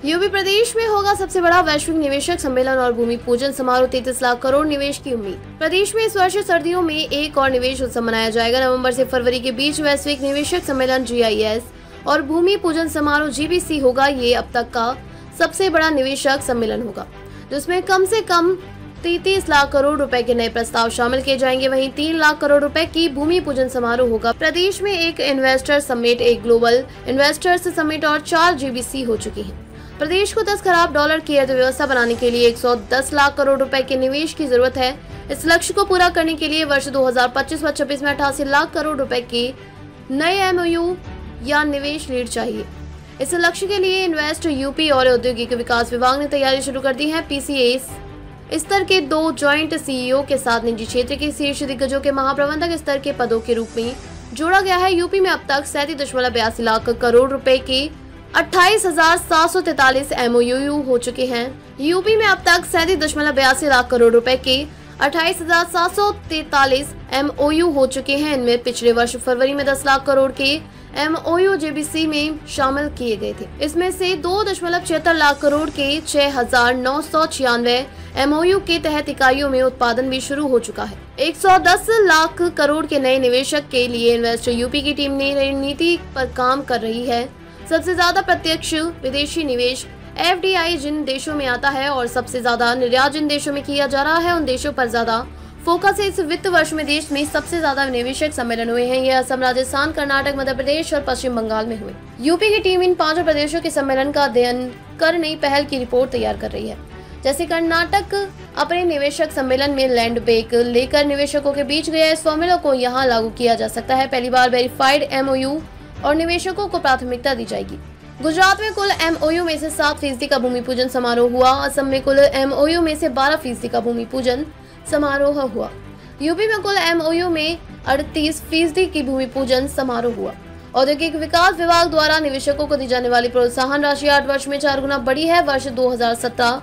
UP प्रदेश में होगा सबसे बड़ा वैश्विक निवेशक सम्मेलन और भूमि पूजन समारोह। 33 लाख करोड़ निवेश की उम्मीद। प्रदेश में इस वर्ष सर्दियों में एक और निवेश उत्सव मनाया जाएगा। नवंबर से फरवरी के बीच वैश्विक निवेशक सम्मेलन GIS और भूमि पूजन समारोह GBC होगा। ये अब तक का सबसे बड़ा निवेशक सम्मेलन होगा, जिसमें कम से कम 33 लाख करोड़ रुपए के नए प्रस्ताव शामिल किए जाएंगे। वहीं 3 लाख करोड़ रुपए की भूमि पूजन समारोह होगा। प्रदेश में एक इन्वेस्टर समिट, एक ग्लोबल इन्वेस्टर्स समिट और 4 GBC हो चुकी है। प्रदेश को 10 खरब डॉलर की अर्थव्यवस्था बनाने के लिए 110 लाख करोड़ रुपए के निवेश की जरूरत है। इस लक्ष्य को पूरा करने के लिए वर्ष 2025 व 26 में 88 लाख करोड़ रुपए के नए MOU या निवेश लीड चाहिए। इस लक्ष्य के लिए इन्वेस्ट यूपी और औद्योगिक विकास विभाग ने तैयारी शुरू कर दी है। PCA स्तर के 2 जॉइंट CEO के साथ निजी क्षेत्र के शीर्ष दिग्गजों के महाप्रबंधक स्तर के पदों के रूप में जोड़ा गया है। यूपी में अब तक 37.82 लाख करोड़ रुपए के 28,743 MOU हो चुके हैं। यूपी में अब तक 37.82 लाख करोड़ रुपए के 28,743 MOU हो चुके हैं। इनमें पिछले वर्ष फरवरी में 10 लाख करोड़ के MOU GBC में शामिल किए गए थे। इसमें से 2.76 लाख करोड़ के 6,996 MOU के तहत इकाइयों में उत्पादन भी शुरू हो चुका है। 110 लाख करोड़ के नए निवेशक के लिए इन्वेस्ट यूपी की टीम ने रणनीति पर काम कर रही है। सबसे ज्यादा प्रत्यक्ष विदेशी निवेश FDI जिन देशों में आता है और सबसे ज्यादा निर्यात जिन देशों में किया जा रहा है, उन देशों पर ज्यादा फोकस है। इस वित्त वर्ष में देश में सबसे ज्यादा निवेशक सम्मेलन हुए हैं। यह असम, राजस्थान, कर्नाटक, मध्य प्रदेश और पश्चिम बंगाल में हुए। यूपी की टीम इन 5 प्रदेशों के सम्मेलन का अध्ययन कर नई पहल की रिपोर्ट तैयार कर रही है। जैसे कर्नाटक अपने निवेशक सम्मेलन में लैंड बैंक लेकर निवेशकों के बीच गया। इस फॉर्मूला को यहाँ लागू किया जा सकता है। पहली बार वेरीफाइड MOU और निवेशकों को प्राथमिकता दी जाएगी। गुजरात में कुल MOU में से 7% का भूमि पूजन समारोह हुआ। असम में कुल MOU में से 12% का भूमि पूजन समारोह हुआ। यूपी में कुल MOU में 38% की भूमि पूजन समारोह हुआ। औद्योगिक विकास विभाग द्वारा निवेशकों को दी जाने वाली प्रोत्साहन राशि 8 वर्ष में 4 गुना बढ़ी है। वर्ष 2017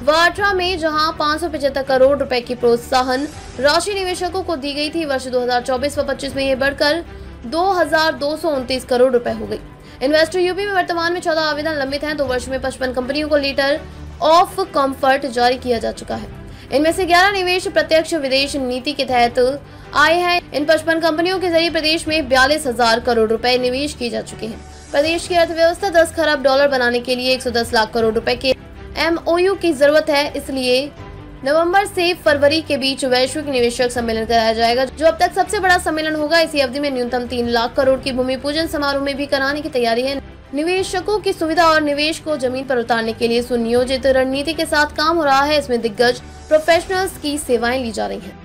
व 18 में जहां 575 करोड़ रुपए की प्रोत्साहन राशि निवेशकों को दी गई थी, वर्ष 2024 व 25 में ये बढ़कर 2,229 करोड़ रुपए हो गई। इन्वेस्टर यूपी में वर्तमान में 14 आवेदन लंबित हैं। 2 वर्ष में 55 कंपनियों को लेटर ऑफ कंफर्ट जारी किया जा चुका है। इनमें से 11 निवेश प्रत्यक्ष विदेश नीति के तहत आए हैं। इन 55 कंपनियों के जरिए प्रदेश में 42,000 करोड़ रुपए निवेश किए जा चुके हैं। प्रदेश की अर्थव्यवस्था 10 खरब डॉलर बनाने के लिए 110 लाख करोड़ रुपए के MOU की जरूरत है। इसलिए नवंबर से फरवरी के बीच वैश्विक निवेशक सम्मेलन कराया जाएगा, जो अब तक सबसे बड़ा सम्मेलन होगा। इसी अवधि में न्यूनतम 3 लाख करोड़ की भूमि पूजन समारोह में भी कराने की तैयारी है। निवेशकों की सुविधा और निवेश को जमीन पर उतारने के लिए सुनियोजित रणनीति के साथ काम हो रहा है। इसमें दिग्गज प्रोफेशनल्स की सेवाएं ली जा रही हैं।